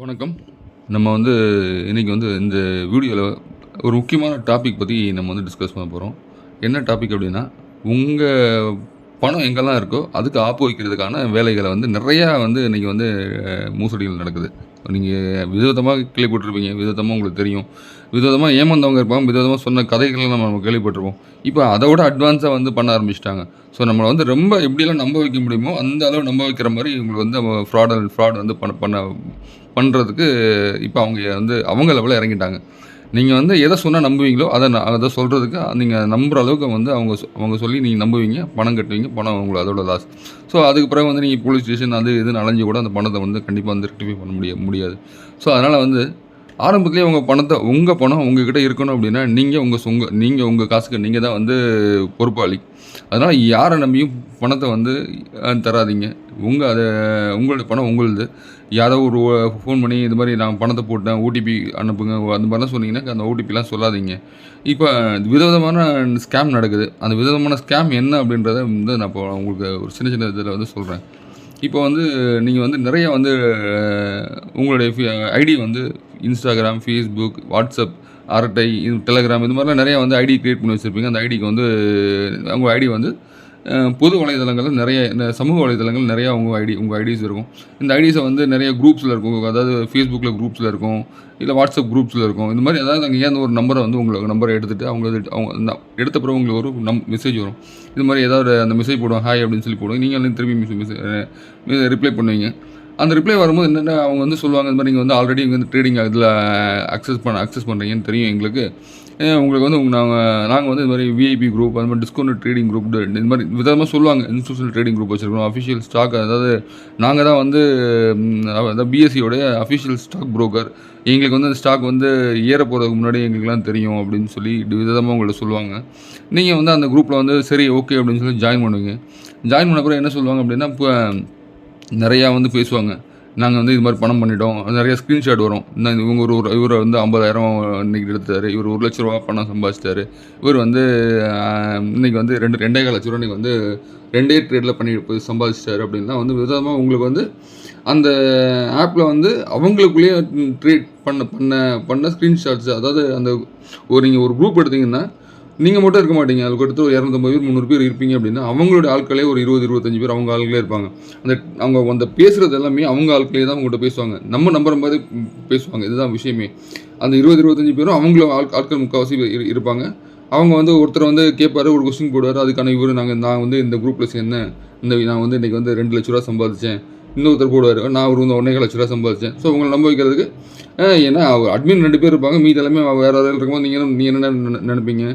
வணக்கம். நம்ம இன்றைக்கி இந்த வீடியோவில் ஒரு முக்கியமான டாபிக் பற்றி நம்ம டிஸ்கஸ் பண்ண போகிறோம். என்ன டாபிக் அப்படின்னா, உங்கள் பணம் எங்கெல்லாம் இருக்கோ அதுக்கு ஆப்பு வைக்கிறதுக்கான வேலைகளை நிறையா இன்றைக்கி மோசடிகள் நடக்குது. நீங்கள் விதவிதமாக கேள்விப்பட்டிருப்பீங்க, விதவிதமாக உங்களுக்கு தெரியும், விதவிதமாக ஏமாந்தவங்க இருப்பாங்க, விதவிதமாக சொன்ன கதைகளை நம்ம கேள்விப்பட்டிருப்போம். இப்போ அதை விட அட்வான்ஸாக பண்ண ஆரம்பிச்சிட்டாங்க. ஸோ நம்மளை ரொம்ப எப்படியெல்லாம் நம்ப வைக்க முடியுமோ அந்த அளவு நம்ப வைக்கிற மாதிரி இவங்களுக்கு ஃப்ராட் பண்ணுறதுக்கு இப்போ அவங்க லெவலில் இறங்கிட்டாங்க. நீங்கள் எதை சொன்னால் நம்புவீங்களோ அதை சொல்கிறதுக்கு நீங்கள் நம்புகிற அளவுக்கு அவங்க சொல்லி நீங்கள் நம்புவீங்க, பணம் கட்டுவீங்க, பணம் உங்களுக்கு அதோட லாஸ். ஸோ அதுக்கு பிறகு நீங்கள் போலீஸ் ஸ்டேஷன் அது இதுன்னு அலைஞ்சு கூட அந்த பணத்தை கண்டிப்பாக ரெக்டிஃபை பண்ண முடியாது. ஸோ அதனால் ஆரம்பத்துலேயே உங்கள் பணம் உங்கள்கிட்ட இருக்கணும் அப்படின்னா நீங்கள் உங்கள் காசுக்கு நீங்கள் தான் பொறுப்பாளி. அதனால் யாரை நம்பியும் பணத்தை தராதிங்க. உங்களுடைய பணம் உங்களுது. யாரோ ஒரு ஃபோன் பண்ணி இது மாதிரி நான் பணத்தை போட்டேன், ஓடிபி அனுப்புங்க, அந்த மாதிரிலாம் சொன்னீங்கன்னா அந்த ஓடிபிலாம் சொல்லாதீங்க. இப்போ விதவிதமான ஸ்கேம் நடக்குது. அந்த விதவிதமான ஸ்கேம் என்ன அப்படின்றத நான் இப்போ உங்களுக்கு ஒரு சின்ன சின்ன இதில் சொல்கிறேன். இப்போ நீங்கள் நிறைய உங்களுடைய ஐடி இன்ஸ்டாகிராம், ஃபேஸ்புக், வாட்ஸ்அப், அரட்டை, டெலகிராம் இது மாதிரிலாம் நிறையா ஐடி க்ரியேட் பண்ணி வச்சுருப்பீங்க. அந்த ஐடிக்கு உங்கள் ஐடி பொது வலைதளங்களில் நிறைய இந்த சமூக வலைதளங்கள் நிறையா உங்கள் ஐடிஸ் இருக்கும். இந்த ஐடிஸை நிறைய குரூப்ஸில் இருக்கும். அதாவது ஃபேஸ்புக்கில் குரூப்ஸில் இருக்கும், இல்லை வாட்ஸ்அப் குரூப்ஸில் இருக்கும். இந்த மாதிரி அதாவது அங்கே ஏன் ஒரு நம்பரை உங்களுக்கு நம்பரை எடுத்துகிட்டு அவங்க எடுத்த பிறகு உங்களுக்கு ஒரு மெசேஜ் வரும். இது மாதிரி ஏதாவது அந்த மெசேஜ் போடுவாங்க, ஹாய் அப்படின்னு சொல்லி போடுவாங்க. நீங்கள் திருப்பி ரிப்ளை பண்ணுவீங்க. அந்த ரிப்ளை வரும்போது என்னென்ன அவங்க சொல்லுவாங்க, இந்த மாதிரி நீங்கள் ஆல்ரெடி ட்ரேடிங் இதில் அக்சஸ் பண்ணுறீங்கன்னு தெரியும் எங்களுக்கு. உங்களுக்கு நாங்கள் இது மாதிரி விஐபி குரூப், அது மாதிரி டிஸ்கவுண்ட் ட்ரேடிங் குரூப், இந்த மாதிரி விதமாக சொல்லுவாங்க. இன்ஸ்டியூஷனல் ட்ரேடிங் குரூப் வச்சுருக்கோம், அஃபிஷியல் ஸ்டாக், அதாவது நாங்கள் தான் அதாவது பிஎஸ்சியோடைய அஃபிஷியல் ஸ்டாக் புரோக்கர். எங்களுக்கு அந்த ஸ்டாக் ஏற போகிறதுக்கு முன்னாடி எங்களுக்குலாம் தெரியும் அப்படின்னு சொல்லி விதமாக உங்கள்ட்ட சொல்லுவாங்க. நீங்கள் அந்த குரூப்பில் சரி ஓகே அப்படின்னு சொல்லி ஜாயின் பண்ணுவீங்க. ஜாயின் பண்ண பிறகு என்ன சொல்லுவாங்க அப்படின்னா, இப்போ நிறையா பேசுவாங்க. நாங்கள் இது மாதிரி பணம் பண்ணிட்டோம், நிறைய ஸ்க்ரீன்ஷாட் வரும். இவங்க இவர் 50,000 இன்றைக்கி எடுத்தார், இவர் 1,00,000 ரூபா பணம் சம்பாதிச்சிட்டாரு, இவர் இன்றைக்கி 2.5 லட்ச ரூபா இன்றைக்கி 2 ட்ரேடில் பண்ணி போய் சம்பாதிச்சிட்டாரு அப்படின்லாம் விதமாக உங்களுக்கு அந்த ஆப்பில் அவங்களுக்குள்ளேயே ட்ரேட் பண்ண ஸ்க்ரீன்ஷாட்ஸ். அதாவது நீங்கள் ஒரு குரூப் எடுத்திங்கன்னா நீங்கள் மட்டும் இருக்க மாட்டீங்க. அதுக்கு அடுத்து ஒரு 250 பேர் 300 பேர் இருப்பீங்க அப்படின்னா அவங்களுடைய ஆட்களே ஒரு 20-25 பேர் அவங்க ஆட்களே இருப்பாங்க. அவங்க பேசுகிறது எல்லாமே அவங்க ஆட்களே தான் அவங்கள்ட்ட பேசுவாங்க. நம்ம நம்புற மாதிரி பேசுவாங்க. இதுதான் விஷயமே. அந்த 20-25 பேரும் அவங்கள ஆட்கள் முக்கால்வாசி இருப்பாங்க. அவங்க ஒருத்தர் கேட்பாரு, ஒரு கொஸ்டின் போடுவார். அதுக்கான நான் இந்த குரூப்பில் சேர்ந்தேன், நான் இன்றைக்கி 2 லட்ச ரூபா சம்பாதிச்சேன். இன்னொருத்தர் போடுவார், நான் ஒரு 1.5 லட்ச ரூபா சம்பாதிச்சேன். ஸோ உங்களை நம்ப வைக்கிறதுக்கு ஏன்னா அட்மின் 2 பேர் இருப்பாங்க, மீது எல்லாமே வேறு இருக்கும்போது நீங்கள் என்ன நினைப்பீங்க,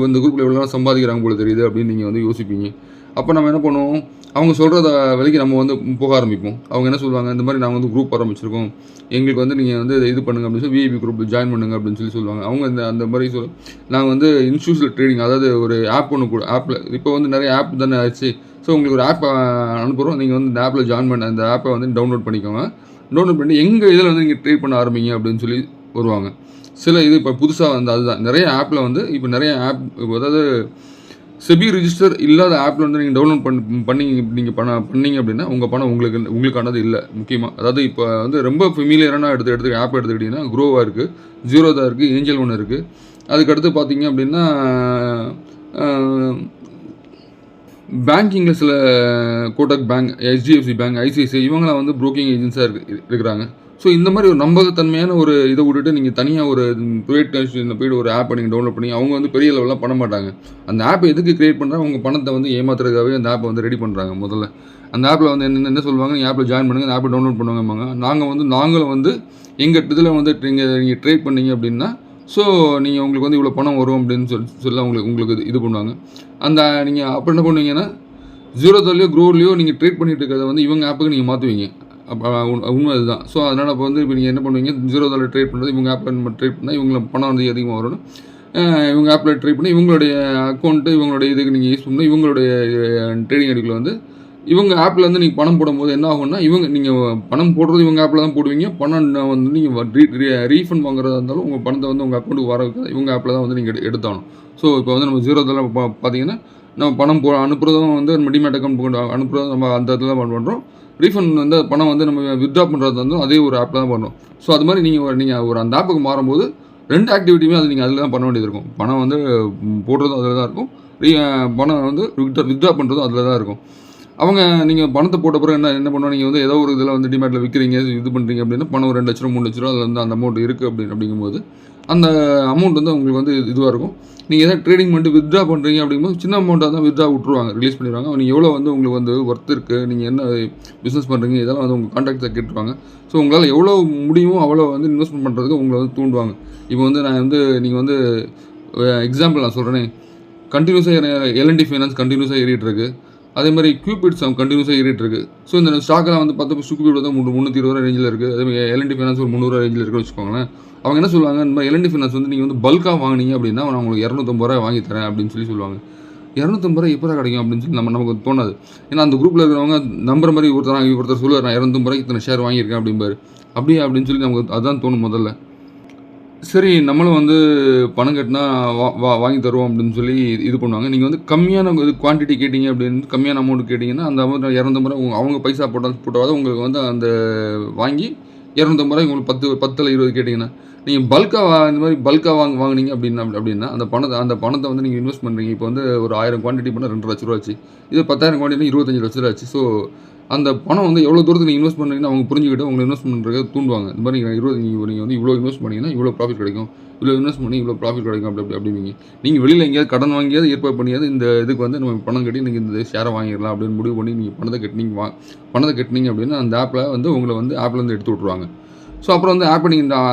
இந்த குரூப்பில் எவ்வளோ சம்பாதிக்கிறாங்க போல தெரியுது அப்படின்னு நீங்கள் யோசிப்பீங்க. அப்போ நம்ம என்ன பண்ணுவோம், அவங்க சொல்கிறத விலைக்கு நம்ம போக ஆரம்பிப்போம். அவங்க என்ன சொல்லுவாங்க, இந்த மாதிரி நாங்கள் குரூப் ஆரம்பிச்சிருக்கோம், எங்களுக்கு நீங்கள் இது பண்ணுங்க அப்படின்னு சொல்லி விஐபி குரூப்பில் ஜாயின் பண்ணுங்க அப்படின்னு சொல்லி சொல்லுவாங்க. அவங்க அந்த மாதிரி நாங்கள் இன்ஸ்டியூஷனல் ட்ரேடிங், அதாவது ஒரு ஆப் ஒன்று கூட, ஆப்பில் இப்போ நிறைய ஆப் தானே ஆச்சு. ஸோ உங்களுக்கு ஒரு ஆப் அனுப்புகிறோம், நீங்கள் இந்த ஆப்பில் ஜாயின் பண்ண, அந்த ஆப்பை டவுன்லோட் பண்ணிக்கோங்க. டவுன்லோட் பண்ணி எங்கள் இதில் நீங்கள் ட்ரேட் பண்ண ஆரம்பிங்க அப்படின்னு சொல்லி வருவாங்க. சில இது இப்போ புதுசாக அதுதான் நிறைய ஆப்பில் இப்போ நிறைய ஆப், அதாவது செபி ரிஜிஸ்டர் இல்லாத ஆப்பில் நீங்கள் டவுன்லோட் நீங்கள் பண்ணீங்க அப்படின்னா உங்கள் பணம் உங்களுக்கானது இல்லை. முக்கியமாக அதாவது இப்போ ரொம்ப ஃபெமிலியரான ஆப் எடுத்துக்கிட்டிங்கன்னா க்ரோவாக இருக்குது, ஜீரோதா இருக்குது, ஏஞ்சல் ஒன்று இருக்குது. அதுக்கடுத்து பார்த்தீங்க அப்படின்னா பேங்கிங்கில் சில Kotak bank, HDFC bank, ICICI இவங்களாம் ப்ரோக்கிங் ஏஜென்ஸாக இருக்கிறாங்க. ஸோ இந்த மாதிரி ஒரு நம்பகத்தன்மையான ஒரு இதை விட்டுட்டு நீங்கள் தனியாக ஒரு ப்ரைவேட் கன்ஸ்டியூஷனில் போய்ட்டு ஒரு ஆப்பை நீங்கள் டவுன்லோட் பண்ணி அவங்க பெரிய லெவலாம் பண்ண மாட்டாங்க. அந்த ஆப்பை எதுக்கு கிரியேட் பண்ணுறாங்க, உங்கள் பணத்தை ஏமாத்துறதுக்காகவே அந்த ஆப்பை ரெடி பண்ணுறாங்க. முதல்ல அந்த ஆப்பில் என்ன சொல்லுவாங்க, நீங்கள் ஆப்பில் ஜாயின் பண்ணுங்கள், அந்த ஆப்பை டவுன்லோட் பண்ணுவாங்க. நாங்களும் எங்கள் இதில் நீங்கள் ட்ரேட் பண்ணீங்க அப்படின்னா, ஸோ நீங்கள் உங்களுக்கு இவ்வளோ பணம் வரும் அப்படின்னு சொல்லி உங்களுக்கு இது பண்ணுவாங்க. நீங்கள் அப்போ என்ன பண்ணுவீங்கன்னா, ஜீரோதாலையோ க்ரோலையோ நீங்கள் ட்ரேட் பண்ணிட்டு இருக்கிறத இவங்க ஆப்புக்கு நீங்கள் மாற்றுவீங்க. அப்போ உண்மை அதுதான். ஸோ அதனால் இப்போ இப்போ நீங்கள் என்ன பண்ணுவீங்க, ஜீரோதாவில் ட்ரேட் பண்ணுறது இவங்க ஆப்பில் நம்ம ட்ரேட் பண்ணால் இவங்களை பணம் அதிகமாக வரணும். இவங்க ஆப்பில் ட்ரேட் பண்ணி இவங்களுடைய அக்கௌண்ட்டு இவங்களுடைய இதுக்கு நீங்கள் யூஸ் பண்ணி இவங்களுடைய ட்ரேடிங் ஐடியில் இவங்க ஆப்பில் நீங்கள் பணம் போடும்போது என்ன ஆகும்னா, நீங்கள் பணம் போடுறது இவங்க ஆப்பில் தான் போடுவீங்க. பணம் நீங்கள் ரீஃபண்ட் வாங்குறதா இருந்தாலும் உங்கள் பணத்தை உங்கள் அக்கௌண்ட்டுக்கு வர இவங்க ஆப்பில் தான் நீங்கள் எடுத்தாகணும். ஸோ இப்போ நம்ம ஜீரோதாவில் பார்த்தீங்கன்னா நம்ம பணம் அனுப்புறதும் நம்ம டிமேட் அக்கௌண்ட் அனுப்புறதும் நம்ம அந்த இடத்துல தான் பண்ணுறோம். ரீஃபண்ட் வந்து பணம் வந்து நம்ம வித்ட்ரா பண்ணுறது வந்து அதே ஒரு ஆப்பில் தான் பண்ணணும். ஸோ அது மாதிரி நீங்கள் ஒரு அந்த ஆப்புக்கு மாறும்போது 2 ஆக்டிவிட்டியுமே அது நீங்கள் அதில் தான் பண்ண வேண்டியது இருக்கும். பணம் வந்து போடுறதும் அதில் தான் இருக்கும், பணம் வந்து வித்ட்ரா பண்ணுறதும் அதில் தான் இருக்கும். அவங்க நீங்கள் பணத்தை போட்ட பிறகு என்ன பண்ணுவோம், நீங்கள் வந்து ஏதோ ஒரு இதில் வந்து டிமேட்டில் விற்கிறீங்க, இது பண்ணுறீங்க அப்படின்னா பணம் ஒரு 2 லட்ச ரூபா 3 லட்ச ரூபா அதில் வந்து அந்த அமௌண்ட் இருக்குது அப்படிங்கும்போது அந்த அமௌண்ட் வந்து உங்களுக்கு வந்து இதுவாக இருக்கும். நீங்கள் எதாவது ட்ரேடிங் பண்ணிட்டு வித்ட்ரா பண்ணுறீங்க அப்படிங்கும்போது சின்ன அமௌண்ட்டாக தான் வித்ட்ரா விட்ருவாங்க, ரிலீஸ் பண்ணிடுவாங்க. நீங்கள் எவ்வளோ வந்து உங்களுக்கு வந்து ஒர்த் இருக்குது, நீங்கள் என்ன பிஸ்னஸ் பண்ணுறீங்க, இதெல்லாம் வந்து உங்கள் கான்டாக்ட்ஸை கேட்டுருவாங்க. ஸோ உங்களால் எவ்வளோ முடியுமோ அவ்வளோ வந்து இன்வெஸ்ட்மெண்ட் பண்ணுறதுக்கு உங்களை வந்து தூண்டுவாங்க. இப்போ வந்து நான் வந்து நீங்கள் வந்து எக்ஸாம்பிள் நான் சொல்கிறேனே, கண்டினியூஸாக எல்என்டி ஃபைனான்ஸ் கண்டினியூஸாக ஏறிட்டு இருக்கு. அதே மாதிரி கியூபிட்ஸ் கண்டினியூஸாக ஏறிட்டு இருக்கு. ஸோ இந்த ஸ்டாக்கெல்லாம் வந்து பார்த்தப்போ கியூபிட் வந்து 320 ரேஞ்சில் இருக்குது. அதே மாதிரி எல்என்டி ஃபைனான்ஸ் ஒரு 300 ரேஞ்சில் இருக்குன்னு வச்சுக்கோங்களேன். அவங்க என்ன சொல்லுவாங்க, இந்த மாதிரி எல்என்டி ஃபைனான்ஸ் வந்து நீங்கள் வந்து பல்காக வாங்கினீங்க அப்படின்னா நான் உங்களுக்கு 250 ரூபா வாங்கி தரேன் அப்படின்னு சொல்லுவாங்க. 250 ரூபா எப்போ கிடைக்கும் அப்படின்னு சொல்லி நமக்கு தோணாது. ஏன்னா அந்த குரூப்பில் இருக்கிறவங்க நம்புற மாதிரி ஒருத்தர் சொல்லுவார், நான் 250 ரூபாய்க்கு இத்தனை ஷேர் வாங்கியிருக்கேன் அப்படிம்பாரு. அப்படியே அப்படின்னு சொல்லி நமக்கு அதுதான் தோணும் முதல்ல. சரி நம்மளும் வந்து பணம் கட்டினா வாங்கி தருவோம் அப்படின்னு சொல்லி இது பண்ணுவாங்க. நீங்கள் வந்து கம்மியான இது குவான்டிட்டி கேட்டிங்க அப்படின்னு கம்மியான அமௌண்ட் கேட்டிங்கன்னா அந்த அமௌண்ட் 250 ரூபா அவங்க பைசா போட்டாவது உங்களுக்கு வந்து அந்த வாங்கி 250 ரூபாய் உங்களுக்கு 10 20 கேட்டிங்கன்னா, நீங்கள் இந்த மாதிரி பல்காக வாங்கினீங்க அப்படின்னா அந்த பணத்தை வந்து நீங்கள் இன்வெஸ்ட் பண்ணுறீங்க. இப்போ வந்து ஒரு 1000 குவான்டிட்டி பண்ணால் 2 லட்ச ரூபா ஆச்சு. இது 10,000 குவான்டிட்டி 25 லட்ச ரூபா ஆச்சு. ஸோ அந்த பணம் வந்து எவ்வளோ தூரத்துக்கு நீங்கள் இன்வெஸ்ட் பண்ணுறீங்கன்னா அவங்க புரிஞ்சுக்கிட்டு உங்களை இன்வெஸ்ட் பண்ணுறதுக்கு தூண்டுவாங்க. இந்த மாதிரி நீங்கள் வந்து இவ்வளோ இன்வெஸ்ட் பண்ணிங்கன்னா இவ்வளோ ப்ராஃபிட் கிடைக்கும், இவ்வளோ இன்வெஸ்ட் பண்ணி இவ்வளோ ப்ராஃபிட் கிடைக்கும் அப்படிங்க. நீங்கள் வெளியில் எங்கேயாவது கடன் வாங்கியாவது ஏற்பாடு பண்ணியாவது இந்த இதுக்கு வந்து நம்ம பணம் கட்டி நீங்கள் இந்த ஷேரை வாங்கிடலாம் அப்படின்னு முடிவு பண்ணி நீங்கள் பணத்தை கட்டினீங்க அப்படின்னா அந்த ஆப்பில் வந்து உங்களை வந்து ஆப்லேருந்து எடுத்து விட்ருவாங்க. ஸோ அப்புறம் வந்து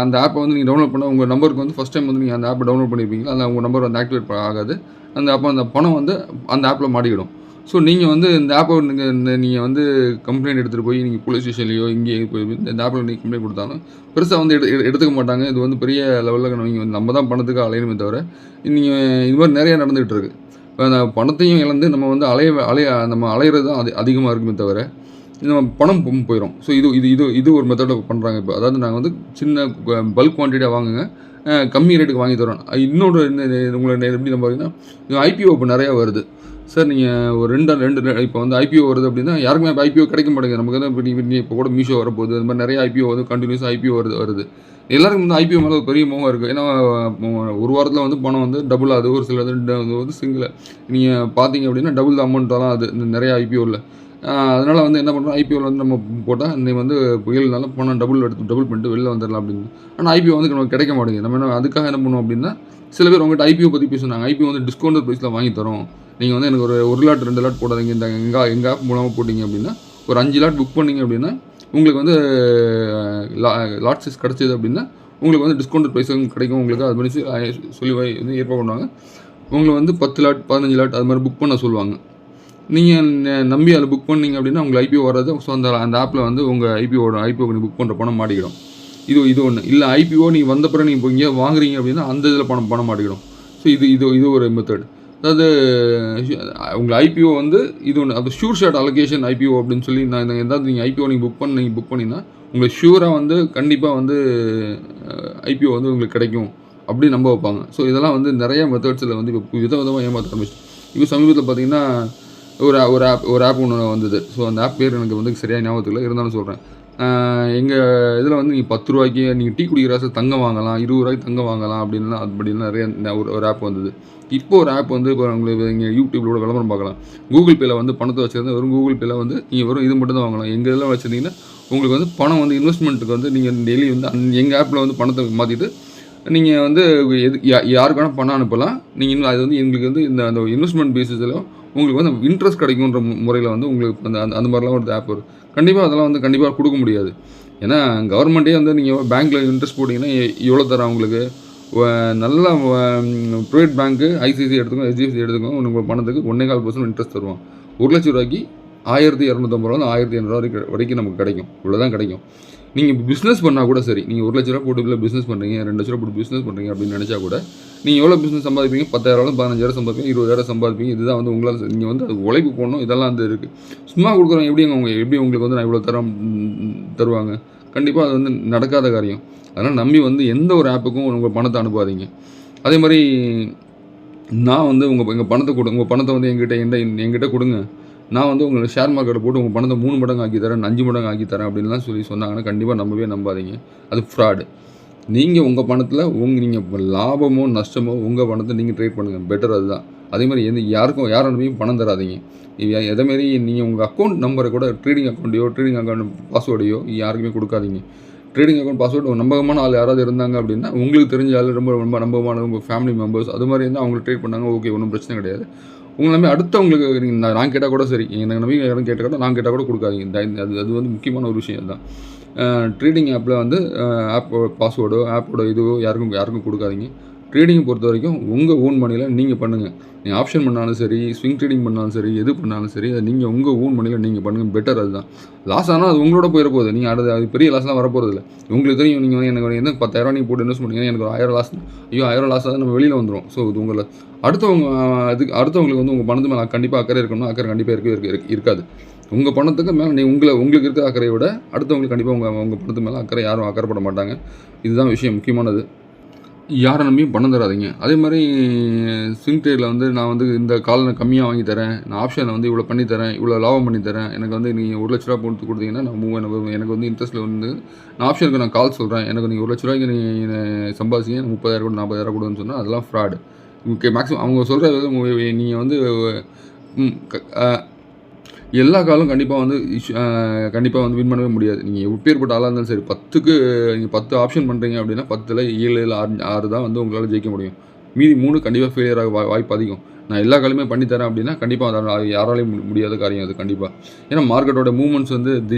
அந்த ஆப்பை வந்து நீங்கள் டவுன்லோட் பண்ண உங்கள் நம்பருக்கு வந்து ஃபஸ்ட் டைம் வந்து நீங்கள் அந்த ஆப்பை டவுன்லோட் பண்ணியிருப்பீங்களா, அந்த உங்கள் நம்பர் வந்து ஆக்டிவேட் ஆகாது. அந்த பணம் வந்து அந்த ஆப்பில் மாட்டிக்கிடும். ஸோ நீங்கள் வந்து இந்த ஆப்பை நீங்கள் வந்து கம்ப்ளைண்ட் எடுத்துகிட்டு போய் நீங்கள் போலீஸ் ஸ்டேஷன்லையோ இங்கேயே போய் இந்த ஆப்பில் நீங்கள் கம்ப்ளைண்ட் கொடுத்தாலும் பெருசாக வந்து எடுத்துக்க மாட்டாங்க. இது வந்து பெரிய லெவலில் நீங்கள் வந்து நம்ம தான் பணத்துக்கு அலையணுமே தவிர நீங்கள் இது மாதிரி நிறையா நடந்துகிட்டு இருக்குது. இப்போ அந்த பணத்தையும் இழந்து நம்ம வந்து நம்ம அலையிறது தான் அதிகமாக இருக்குமே தவிர நம்ம பணம் போயிடும். ஸோ இது ஒரு மெத்தடில் பண்ணுறாங்க. இப்போ அதாவது நாங்கள் வந்து சின்ன பல்க் குவான்டிட்டியாக வாங்குங்க, கம்மி ரேட்டுக்கு வாங்கி தரோம். இன்னொரு உங்களை எப்படி நம்ம பார்த்தீங்கன்னா ஐபிஓ இப்போ நிறையா வருது. சார் நீங்கள் ஒரு ரெண்டு இப்போ வந்து ஐபிஓ வருது அப்படின்னா யாருக்குமே இப்போ ஐபிஓ கிடைக்க மாட்டேங்குது. நமக்கு தான் இப்போ கூட மீஷோ வரப்போகுது, அந்த மாதிரி நிறைய ஐபிஓ வந்து கண்டினியூஸாக ஐபிஓ வருது. எல்லாருக்கும் வந்து ஐபிஓ மேலே ஒரு பெரிய மோகம் இருக்குது. ஏன்னா ஒரு வாரத்தில் வந்து பணம் வந்து டபுள் ஆகுது, ஒரு சில வந்து சிங்கிள் நீங்கள் பார்த்தீங்க அப்படின்னா டபுள் அமௌண்ட்டெல்லாம் அது நிறைய ஐபிஓவில். அதனால் வந்து என்ன பண்ணுறோம், ஐபிஓவில் வந்து நம்ம போட்டால் இன்றைக்கி வந்து புயல்னால பணம் டபுள் பண்ணிட்டு வெளில வந்துடலாம் அப்படின்னு. ஆனால் ஐபிஓ வந்து நமக்கு கிடைக்க மாட்டேங்குது. நம்ம என்ன அதுக்காக என்ன பண்ணுவோம் அப்படின்னா, சில பேர் உங்கள்கிட்ட ஐபிஓ பற்றி பேசுனாங்க, ஐபிஓ வந்து டிஸ்கவுண்ட் ப்ரைஸில் வாங்கி தரோம், நீங்கள் வந்து எனக்கு ஒரு லாட் 2 லாட் போடாதீங்க, இந்த எங்கள் ஆப் மூலமாக போட்டிங்க அப்படின்னா ஒரு 5 லாட் புக் பண்ணிங்க அப்படின்னா உங்களுக்கு வந்து லாட் சைஸ் கிடச்சிது அப்படின்னா உங்களுக்கு வந்து டிஸ்கவுண்ட் ப்ரைஸும் கிடைக்கும் உங்களுக்கு. அது மாதிரி சொல்லி வந்து ஏற்பாடு பண்ணுவாங்க. உங்களை வந்து 10 லாட் 15 லாட் அது மாதிரி புக் பண்ண சொல்லுவாங்க. நீங்கள் நம்பி அதில் புக் பண்ணிங்க அப்படின்னா உங்களுக்கு ஐபிஓ வராது. ஸோ அந்த ஆப்பில் வந்து உங்கள் ஐபிஓ நீங்கள் புக் பண்ணுற பணம் மாட்டிக்கிடும். இது ஒன்று. இல்லை ஐபிஓ நீங்கள் வந்த பிறகு நீங்கள் இப்போ இங்கே வாங்குறீங்க அப்படின்னா அந்த இதில் பணம் மாட்டிக்கிடும். ஸோ இது ஒரு மெத்தட். அதாவது உங்கள் ஐபிஓ வந்து இது ஒன்று, அது ஷூர் ஷாட் அலோகேஷன் ஐபிஓ அப்படின்னு சொல்லி நான் ஏதாவது நீங்கள் ஐபிஓ நீங்கள் புக் பண்ணிங்கன்னா உங்களுக்கு ஷூராக வந்து கண்டிப்பாக வந்து ஐபிஓ வந்து உங்களுக்கு கிடைக்கும் அப்படி நம்ப வைப்பாங்க. ஸோ இதெல்லாம் வந்து நிறைய மெத்தட்ஸில் வந்து இப்போ விதமாக ஏமாற்ற ஆரம்பிச்சு. இப்போ சமீபத்தில் பார்த்தீங்கன்னா ஒரு ஆப் ஒன்று வந்தது. ஸோ அந்த ஆப் பேர் எனக்கு வந்து சரியாக ஞாபகத்தில் இருந்தாலும் சொல்கிறேன். எங்கள் இதில் வந்து நீங்கள் 10 ரூபாய்க்கு நீங்கள் டீ குடிக்கிற தங்கம் வாங்கலாம், 20 ரூபாய்க்கு தங்கம் வாங்கலாம் அப்படின்லாம் நிறைய ஒரு ஆப் வந்தது. இப்போ ஒரு ஆப் வந்து இப்போ உங்களுக்கு இங்கே யூடியூப்ல விளம்பரம் பார்க்கலாம். கூகுள் பேயில் வந்து பணத்தை வச்சுருந்தா வெறும் கூகுள் பேயில் வந்து நீங்கள் வெறும் இது மட்டும் தான் வாங்கலாம். எங்கள் இதெல்லாம் வச்சுருந்தீங்கன்னா உங்களுக்கு வந்து பணம் வந்து இன்வெஸ்ட்மெண்ட்டுக்கு வந்து நீங்கள் டெய்லி வந்து எங்கள் ஆப்பில் வந்து பணத்தை மாற்றிட்டு நீங்கள் வந்து யாருக்கு வேணால் பணம் அனுப்பலாம். நீங்கள் அது வந்து எங்களுக்கு வந்து அந்த இன்வெஸ்ட்மெண்ட் பேசிஸில் உங்களுக்கு வந்து இன்ட்ரெஸ்ட் கிடைக்குன்ற முறையில் வந்து உங்களுக்கு அந்த மாதிரிலாம் ஒரு ஆப் வரும். கண்டிப்பாக அதெல்லாம் வந்து கண்டிப்பாக கொடுக்க முடியாது. ஏன்னா கவர்மெண்ட்டே வந்து நீங்கள் பேங்க்கில் இன்ட்ரெஸ்ட் போட்டிங்கன்னா எவ்வளோ தரேன் உங்களுக்கு, நல்லா ப்ரைவேட் பேங்க்கு ஐசிஐசிஐ எடுத்துக்கோங்க, HDFC எடுத்துக்கோங்க, உங்கள் பணத்துக்கு 1.25% இன்ட்ரெஸ்ட் தருவான். 1 லட்ச ரூபாய்க்கு 1250 ரூபா 1500 வரைக்கும் நமக்கு கிடைக்கும். இவ்வளோதான் கிடைக்கும். நீங்கள் பிஸ்னஸ் பண்ணால் கூட சரி, நீங்கள் 1 லட்ச ரூபா போட்டு பிஸ்னஸ் பண்ணுறீங்க, 2 லட்ச ரூபா போட்டு பிஸ்னஸ் பண்ணுறீங்க அப்படின்னு நினச்சா கூட நீங்கள் எவ்வளோ பிஸ்னஸ் சம்பாதிப்பீங்க, 10,000 15,000 சம்பாதிப்பீங்க, 20,000 சம்பாதிப்பீங்க. இதுதான் வந்து உங்களால் நீங்கள் வந்து அது உழைப்பு போடணும். இதெல்லாம் வந்து இருக்குது. சும்மா கொடுக்குறவங்க எப்படி உங்களுக்கு வந்து நான் இவ்வளோ தருவாங்க? கண்டிப்பாக அது வந்து நடக்காத காரியம். அதனால் நம்பி வந்து எந்த ஒரு ஆப்புக்கும் உங்கள் பணத்தை அனுப்பாதீங்க. அதே மாதிரி நான் வந்து உங்கள் பணத்தை வந்து எங்கிட்ட கொடுங்க, நான் வந்து உங்களுக்கு ஷேர் மார்க்கெட்டை போட்டு உங்கள் பணத்தை 3 மடங்கு ஆக்கி தரேன், 5 மடங்கு ஆக்கி தரேன் அப்படின்லாம் சொன்னாங்கன்னா கண்டிப்பாக நம்பாதீங்க. அது ஃப்ராடு. நீங்கள் உங்கள் பணத்தில் நீங்கள் லாபமோ நஷ்டமோ உங்கள் பணத்தை நீங்கள் ட்ரேட் பண்ணுங்கள், பெட்டர் அதுதான். அதேமாதிரி யாரும் பணம் தராதீங்க. எதேமாரி நீங்கள் உங்கள் அக்கௌண்ட் நம்பரை கூட ட்ரேடிங் அக்கௌண்ட் பாஸ்வேர்டையோ யாருக்குமே கொடுக்காதீங்க. ட்ரேடிங் அக்கௌண்ட் பாஸ்வேர்டு நம்பகமான ஆள் யாராவது இருந்தாங்க அப்படின்னா, உங்களுக்கு தெரிஞ்ச ஆள் ரொம்ப ரொம்ப நம்பகமான உங்கள் ஃபேமிலி மெம்பர்ஸ் அது மாதிரி இருந்தால் அவங்க ட்ரேட் பண்ணாங்க, ஓகே, ஒன்றும் பிரச்சனை கிடையாது. உங்களை நம்பி அடுத்தவங்களுக்கு நான் கேட்டால் கூட சரி, எனக்கு நம்பி யாரும் கேட்டால் கூட நான் கேட்டால் கூட கொடுக்காதீங்க. அது வந்து முக்கியமான ஒரு விஷயம் தான். ட்ரேடிங் ஆப்பில் வந்து ஆப் பாஸ்வேர்டோ ஆப்போட இதுவோ யாருக்கும் கொடுக்காதீங்க. ட்ரேடிங்கை பொறுத்த வரைக்கும் உங்கள் ஓன் மணியில் நீங்கள் பண்ணுங்கள். நீங்கள் ஆப்ஷன் பண்ணாலும் சரி, ஸ்விங் ட்ரேடிங் பண்ணாலும் சரி, எது பண்ணாலும் சரி, அதை நீங்கள் உங்கள் ஓன் மணியில் நீங்கள் பண்ணுங்கள், பெட்டர். அதுதான். லாஸ் ஆனால் அது உங்களோட போயிடப்போகுது. நீங்கள் அது பெரிய லாஸ்லாம் வரப்போகிறது இல்லை. உங்களுக்கு தெரியும், நீங்கள் எனக்கு எந்த 10,000 நீங்கள் போட்டு இன்வெஸ்ட் பண்ணிங்கன்னா எனக்கு ஒரு 1000 லாஸ், 1000 லாஸ் ஆகுது, நம்ம வெளியில் வந்துடும். ஸோ இது உங்களை அடுத்தவங்களுக்கு வந்து உங்கள் பணத்து மேலே கண்டிப்பாக அக்கறை இருக்கணும்னா அக்கறை கண்டிப்பாக இருக்காது. உங்கள் பணத்துக்கு மேலே உங்களுக்கு இருக்க அக்கறையை விட அடுத்தவங்களுக்கு கண்டிப்பாக உங்கள் பணத்து மேலே யாரும் அக்கறைப்பட மாட்டாங்க. இதுதான் விஷயம் முக்கியமானது. யாரை நம்பியும் பணம் தராதிங்க. அதே மாதிரி ஸ்விங் ட்ரேடில் வந்து நான் வந்து இந்த காலை கம்மியாக வாங்கி தரேன், நான் ஆப்ஷனில் வந்து இவ்வளோ பண்ணித்தரேன், இவ்வளோ லாபம் பண்ணித்தரேன், எனக்கு வந்து நீங்கள் 1 லட்ச ரூபா போட்டு கொடுத்தீங்கன்னா நான் எனக்கு வந்து இன்ட்ரெஸ்ட்டில் வந்து நான் ஆப்ஷனுக்கு நான் கால் சொல்கிறேன், எனக்கு நீங்கள் 1 லட்ச ரூபாய்க்கு நீங்கள் சம்பாதிச்சிங்க, 30,000 கூட 40,000 கொடுன்னு சொன்னால் அதெல்லாம் ஃப்ராடு. மேக்ஸிமம் அவங்க சொல்கிற நீங்கள் வந்து எல்லா காலும் கண்டிப்பாக வந்து வின் பண்ணவே முடியாது. நீங்கள் எப்பேற்பட்ட ஆளாக இருந்தாலும் சரி, 10க்கு நீங்கள் 10 ஆப்ஷன் பண்ணுறீங்க அப்படின்னா 10ல் 7 இல்லை 6 தான் வந்து உங்களால் ஜெயிக்க முடியும். மீதி 3 கண்டிப்பாக ஃபெயிலியர் ஆக வாய்ப்பு அதிகம். நான் எல்லா காலுமே பண்ணித்தரேன் அப்படின்னா கண்டிப்பாக அது யாராலையும் முடியாத காரியம் அது கண்டிப்பாக. ஏன்னா மார்க்கெட்டோட மூவ்மெண்ட்ஸ் வந்து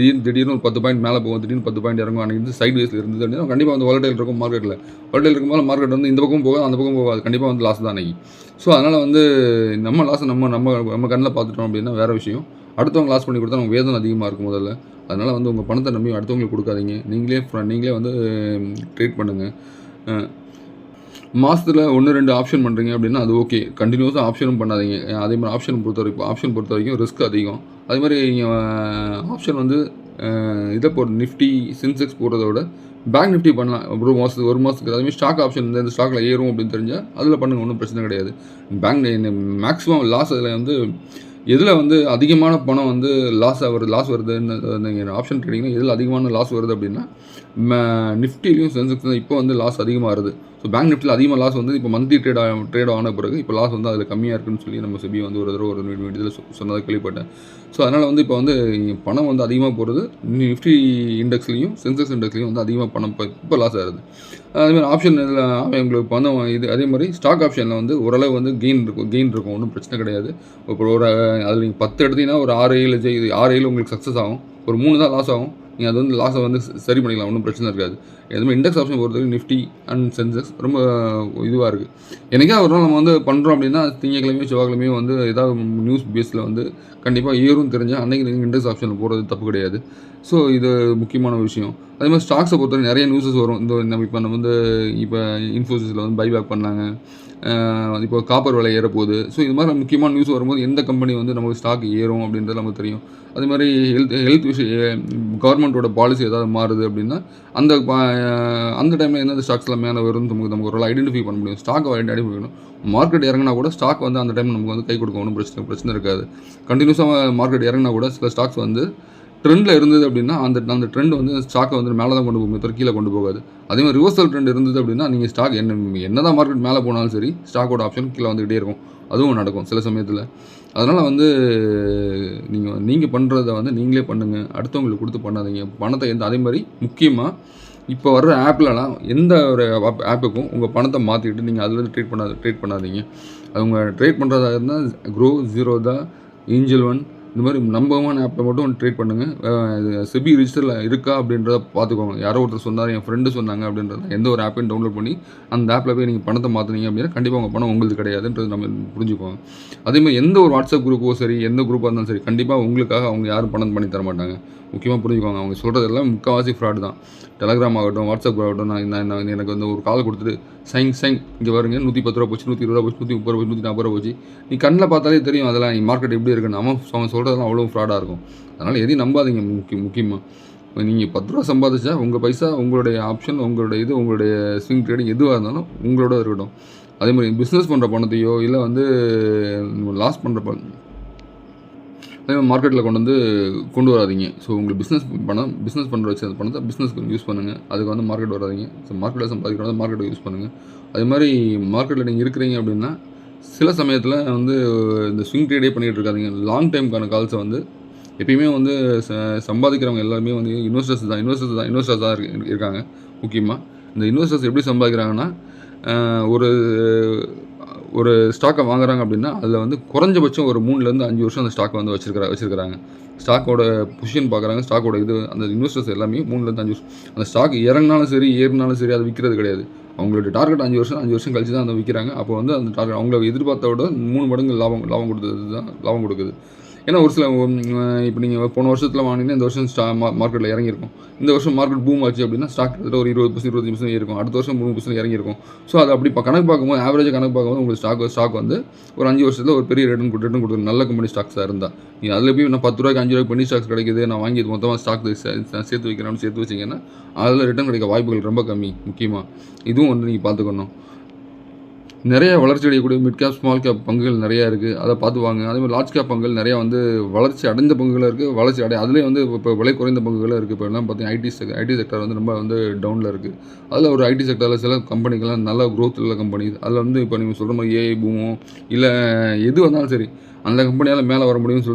திடீர்னு ஒரு 10 பாயிண்ட் மேலே போகும், திடீர்னு 10 பாயிண்ட் இறங்கும். அன்றைக்கி சைட் வேஸில் இருந்தது அப்படின்னா கண்டிப்பாக வந்து வாலடைல் இருக்கும் மார்க்கெட்டில். வாலடைல் இருக்கும்போது மார்க்கெட் வந்து இந்த பக்கம் போகாது, அந்த பக்கம் போகாது, கண்டிப்பாக வந்து லாஸ் தான் அன்றைக்கி. ஸோ அதனால் வந்து நம்ம லாஸை நம்ம கண்ணில் பார்த்துட்டோம் அப்படின்னா வேறு விஷயம். அடுத்தவங்க லாஸ் பண்ணி கொடுத்தா நமக்கு வேதனை அதிகமாக இருக்கும் முதல்ல. அதனால் வந்து உங்கள் பணத்தை நம்பி அடுத்தவங்களுக்கு கொடுக்காதீங்க. நீங்களே வந்து ட்ரேட் பண்ணுங்கள். மாதத்தில் 1-2 ஆப்ஷன் பண்ணுறீங்க அப்படின்னா அது ஓகே. கண்டினியூஸாக ஆப்ஷனும் பண்ணாதீங்க. அதே மாதிரி ஆப்ஷன் பொறுத்த வரைக்கும் ரிஸ்க் அதிகம். அதே மாதிரி ஆப்ஷன் வந்து இதை நிஃப்டி சென்செக்ஸ் போடுறத விட பேங்க் நிஃப்டி பண்ணலாம். ஒரு மாதத்துக்கு அதேமாதிரி ஸ்டாக் ஆப்ஷன் இந்த ஸ்டாக்கில் ஏறும் அப்படின்னு தெரிஞ்சால் அதில் பண்ணுங்கள், ஒன்றும் பிரச்சனை கிடையாது. மேக்ஸிமம் லாஸ் அதில் வந்து எதில் வந்து அதிகமான பணம் வந்து லாஸ் வருதுன்னு நீங்கள் ஆப்ஷன் ட்ரேடிங்னா எதில் அதிகமான லாஸ் வருது அப்படின்னா நிஃப்டிலையும் சென்செக்ஸ் இப்போ வந்து லாஸ் அதிகமாக வருது. ஸோ பேங்க் நிஃப்டியில் அதிகமாக லாஸ் வந்து இப்போ மந்த்லி ட்ரேட் ஆன பிறகு இப்போ லாஸ் வந்து அதில் கம்மியாக இருக்குன்னு சொல்லி நம்ம செபி வந்து ஒரு இதில் சொன்னதை கேள்விப்பட்டேன். ஸோ அதனால் வந்து இப்போ வந்து பணம் வந்து அதிகமாக போகிறது நிஃப்டி இண்டெக்ஸ்லையும் சென்செக்ஸ் இண்டெக்ஸ்லையும் வந்து அதிகமாக பணம் இப்போ லாஸ் ஆகுது. அதேமாதிரி ஆப்ஷன் உங்களுக்கு பணம் அதே மாதிரி ஸ்டாக் ஆப்ஷனில் வந்து ஓரளவு வந்து கெயின் இருக்கும், ஒன்றும் பிரச்சனை கிடையாது. இப்போ அதில் நீங்கள் 10 எடுத்தீங்கன்னா ஒரு 6-7 உங்களுக்கு சக்ஸஸ் ஆகும், ஒரு 3 தான் லாஸ் ஆகும். நீங்கள் அது வந்து லாஸை வந்து சரி பண்ணிக்கலாம், ஒன்றும் பிரச்சனை இருக்காது. எதுவுமே இண்டெக்ஸ் ஆப்ஷன் பொறுத்தவரைக்கும் நிஃப்டி அண்ட் சென்செக்ஸ் ரொம்ப இதுவாக இருக்குது. எனக்கே ஒரு நாள் நம்ம வந்து பண்ணுறோம் அப்படின்னா திங்கக்கிழமையும் செவ்வாய்க்கிழமையும் வந்து ஏதாவது நியூஸ் பேஸில் வந்து கண்டிப்பாக ஏறும் தெரிஞ்சால் அன்றைக்கி நீங்கள் இண்டெக்ஸ் ஆப்ஷனில் போகிறது தப்பு கிடையாது. ஸோ இது முக்கியமான விஷயம். அதே மாதிரி ஸ்டாக்ஸை பொறுத்தவரை நிறைய நியூஸஸ் வரும். நம்ம வந்து இன்ஃபோசிஸில் வந்து பைபேக் பண்ணாங்க, இப்போ காப்பர் விலை ஏறப்போகுது. ஸோ இது மாதிரி முக்கியமான நியூஸ் வரும்போது எந்த கம்பெனி வந்து நமக்கு ஸ்டாக் ஏறும் அப்படின்றது நமக்கு தெரியும். அதே மாதிரி ஹெல்த் விஷயம், கவர்மெண்ட்டோட பாலிசி ஏதாவது மாறுது அப்படின்னா அந்த டைமில் எந்தெந்த ஸ்டாக்ஸ்லாம் மேலே வரும்னு நமக்கு ஒரு ஐடென்டிஃபை பண்ண முடியும். ஸ்டாக்கை ஐடென்டிஃபை பண்ணணும். மார்க்கெட் இறங்கினா கூட ஸ்டாக் வந்து அந்த டைம் நமக்கு வந்து கை கொடுக்கும், ஒன்றும் பிரச்சனை இருக்காது. கண்டினியூஸாக மார்க்கெட் இறங்கினா கூட சில ஸ்டாக்ஸ் வந்து ட்ரெண்டில் இருந்தது அப்படின்னா அந்த ட்ரெண்ட் வந்து ஸ்டாக்கை வந்து மேலே தான் கொண்டு போகும், கீழே கொண்டு போகாது. அதே மாதிரி ரிவர்சல் ட்ரெண்ட் இருந்தது அப்படின்னா நீங்கள் ஸ்டாக் என்ன தான் மார்க்கெட் மேலே போனாலும் சரி ஸ்டாக்கோட ஆப்ஷன் கீழே வந்துகிட்டே இருக்கும். அதுவும் நடக்கும் சில சமயத்தில். அதனால் வந்து நீங்கள் பண்ணுறத வந்து நீங்களே பண்ணுங்கள், அடுத்தவங்களுக்கு கொடுத்து பண்ணாதீங்க. பணத்தை அதே மாதிரி முக்கியமாக இப்போ வர்ற ஆப்லலாம் எந்த ஒரு ஆப்புக்கும் உங்கள் பணத்தை மாற்றிக்கிட்டு நீங்கள் அதில் ட்ரேட் பண்ணாதீங்க. அவங்க ட்ரேட் பண்ணுறதா இருந்தால் க்ரோ, ஜீரோதா, ஏஞ்சல் ஒன் இந்த மாதிரி நம்பகமான ஆப்பில் மட்டும் ட்ரேட் பண்ணுங்கள். செபி ரிஜிஸ்டரில் இருக்கா அப்படின்றத பார்த்துக்கோங்க. யாரோ ஒருத்தர் சொன்னார், என் ஃப்ரெண்டு சொன்னாங்க அப்படின்றத எந்த ஒரு ஆப்பையும் டவுன்லோட் பண்ணி அந்த ஆப்பில் போய் நீங்கள் பணத்தை மாற்றினீங்க அப்படின்னா கண்டிப்பாக உங்கள் பணம் உங்களுக்கு கிடையாதுன்றது நம்ம புரிஞ்சுக்கோங்க. அதேமாதிரி எந்த ஒரு வாட்ஸ்அப் குரூப்போ சரி, எந்த குரூப்பாக இருந்தாலும் சரி, கண்டிப்பாக உங்களுக்காக அவங்க யாரும் பணம் பண்ணி தர மாட்டாங்க. முக்கியமாக புரிஞ்சுக்கோங்க. அவங்க சொல்கிறதெல்லாம் முக்கால்வாசி ஃப்ராடு தான். டெலகிராம் ஆகட்டும், வாட்ஸ்அப் ஆகட்டும், நான் எனக்கு வந்து ஒரு கால் கொடுத்துட்டு சைன் இங்கே வருங்க 110 ரூபா போச்சு, 120 ரூபா போச்சு, 130 ரூபா போச்சு, 140 ரூபா போச்சு. நீ கண்ணில் பார்த்தாலே தெரியும் அதெல்லாம் நீ மார்க்கெட் எப்படி இருக்குன்னு. அவன் சொல்கிறதெல்லாம் அவ்வளோ ஃப்ராடாக இருக்கும். அதனால் எதையும் நம்பாதீங்க. முக்கியமாக நீங்கள் 10 ரூபா சம்பாதிச்சா உங்கள் பைசா, உங்களுடைய ஆப்ஷன், உங்களுடைய ஸ்விங் ட்ரேடிங் எதுவாக இருந்தாலும் உங்களோட இருக்கட்டும். அதே மாதிரி பிஸ்னஸ் பண்ணுற பணத்தையோ இல்லை வந்து லாஸ் பண்ணுற அதே மாதிரி மார்க்கெட்டில் கொண்டு வராதீங்க. ஸோ உங்களுக்கு பிஸ்னஸ் பண்ணுற வச்சு அந்த பணத்தை பிஸ்னஸ்க்கு யூஸ் பண்ணுங்கள். அதுக்கு வந்து மார்க்கெட் வராதீங்க. ஸோ மார்க்கெட்டில் சம்பாதிக்கிறத மார்க்கெட்டை யூஸ் பண்ணுங்கள். அதே மாதிரி மார்க்கெட்டில் நீங்கள் இருக்கிறீங்க அப்படின்னா சில சமயத்தில் வந்து இந்த ஸ்விங் ட்ரேடே பண்ணிகிட்டு இருக்காதீங்க. லாங் டைமுக்கான கால்ஸை வந்து எப்பயுமே வந்து சம்பாதிக்கிறவங்க எல்லாருமே வந்து இன்வெஸ்டர்ஸ் தான் இருக்காங்க. முக்கியமாக இந்த இன்வெஸ்டர்ஸ் எப்படி சம்பாதிக்கிறாங்கன்னா ஒரு ஒரு ஸ்டாக்கை வாங்குறாங்க அப்படின்னா அதில் வந்து குறைஞ்சபட்சம் ஒரு 3லேருந்து 5 வருஷம் அந்த ஸ்டாக்கை வந்து வச்சுருக்கிறாங்க. ஸ்டாக்கோட பொசிஷன் பார்க்குறாங்க. ஸ்டாக்கோட இது அந்த இன்வெஸ்டர்ஸ் எல்லாமே 3லேருந்து 5 வருஷம் அந்த ஸ்டாக் இறங்கினாலும் சரி ஏறினாலும் சரி அதை விற்கிறது கிடையாது. அவங்களோட டார்கெட் 5 வருஷம் கழிச்சு தான் அதை விற்கிறாங்க. அப்போ வந்து அந்த டார்கெட் அவங்கள எதிர்பார்த்த விட 3 மடங்கு லாபம் கொடுக்குது. ஏன்னா ஒரு சில இப்போ நீங்கள் போன வருஷத்தில் வாங்கினீங்கன்னா இந்த வருஷம் மார்க்கெட்டில் இறங்கியிருக்கும். இந்த வருஷம் மார்க்கெட் பூம் ஆச்சு அப்படின்னா ஸ்டாக் ஒரு 20% 25% இருக்கும். அடுத்த வருஷம் 3% இறங்கியிருக்கும். ஸோ அது அப்படி கணக்கு பார்க்கும்போது ஆவரேஜாக கணக்கு பார்க்கும்போது உங்களுக்கு ஸ்டாக் வந்து ஒரு 5 வருஷத்தில் ஒரு பெரிய ரிட்டர்ன் கொடுக்குறது நல்ல கம்பெனி ஸ்டாக்ஸாக இருந்தால் நீங்கள் அதில் போய் நான் 10 ரூபாய்க்கு 5 ரூபாய்க்கு பெனி ஸ்டாக்ஸ் கிடைக்குது நான் வாங்கி மொத்தமாக ஸ்டாக் சேர்த்து வைக்கிறேன்னு சேர்த்து வச்சிங்கன்னா அதில் ரிட்டர்ன் கிடைக்க வாய்ப்புகள் ரொம்ப கம்மி. முக்கியமாக இதுவும் வந்து நீங்கள் பார்த்துக்கணும். நிறைய வளர்ச்சி அடையக்கூடிய மிட் கேப் ஸ்மால் கேப் பங்குகள் நிறையா இருக்குது. அதை பார்த்து வாங்க. அதே மாதிரி லார்ஜ் கேப் பங்குகள் நிறையா வந்து வளர்ச்சி அடைந்த பங்குகளும் இருக்குது. அதுலேயே வந்து இப்போ விலை குறைந்த பங்குகளும் இருக்குது. இப்போ எல்லாம் பார்த்தீங்கன்னா ஐடி செக்டர் வந்து ரொம்ப வந்து டவுனில் இருக்குது. அதில் ஒரு ஐடி செக்டரில் சில கம்பெனிகள்லாம் நல்ல க்ரோத் உள்ள கம்பெனி. அதில் வந்து இப்போ நீங்கள் சொல்கிற மாதிரி ஏஐ பூமோ இல்லை எது வந்தாலும் சரி அந்த கம்பெனியால் மேலே வர முடியும்னு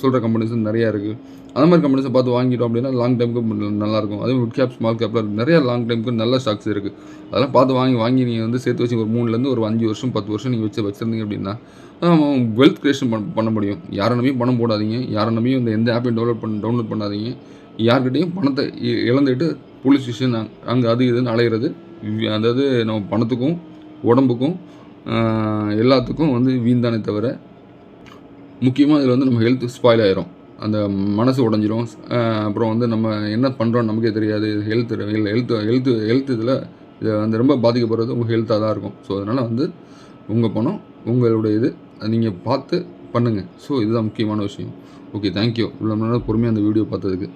சொல்கிற கம்பெனிஸ் நிறையா இருக்குது. அந்த மாதிரி கம்பெனிஸை பார்த்து வாங்கிட்டோம் அப்படின்னா லாங் டைமுக்கு நல்லாயிருக்கும். அதே மிட் கேப் ஸ்மால் கேப்பில் நிறைய லாங் டைமுக்கு நல்ல ஸ்டாக்ஸ் இருக்குது. அதெல்லாம் பார்த்து வாங்கி நீங்கள் வந்து சேர்த்து வச்சு ஒரு 3லேருந்து ஒரு 5 வருஷம் 10 வருஷம் நீங்கள் வச்சுருந்தீங்க அப்படின்னா வெல்த் கிரியேஷன் பண்ண முடியும். யாரை நம்பியும் பணம் போடாதீங்க. யாரை நம்பியும் இந்த எந்த ஆப்பையும் டவுன்லோட் பண்ணாதீங்க. யார்கிட்டையும் பணத்தை இழந்துட்டு போலீஸ் ஸ்டேஷன் அங்கே அது இதுன்னு அலையிறது அதாவது நம்ம பணத்துக்கும் உடம்புக்கும் எல்லாத்துக்கும் வந்து வீண்தானே தவிர முக்கியமாக இதில் வந்து நம்ம ஹெல்த் ஸ்பாயில் ஆயிரும். அந்த மனசு உடஞ்சிரும். அப்புறம் வந்து நம்ம என்ன பண்ணுறோம் நமக்கே தெரியாது. ஹெல்த் இதில் வந்து ரொம்ப பாதிக்கப்படுறது உங்கள் ஹெல்த்தாக தான் இருக்கும். ஸோ அதனால் வந்து உங்கள் பணம் உங்களுடைய இது நீங்கள் பார்த்து பண்ணுங்கள். ஸோ இதுதான் முக்கியமான விஷயம். Okay, thank you. இவ்வளோ நேரம் பொறுமையாக அந்த வீடியோ பார்த்ததுக்கு.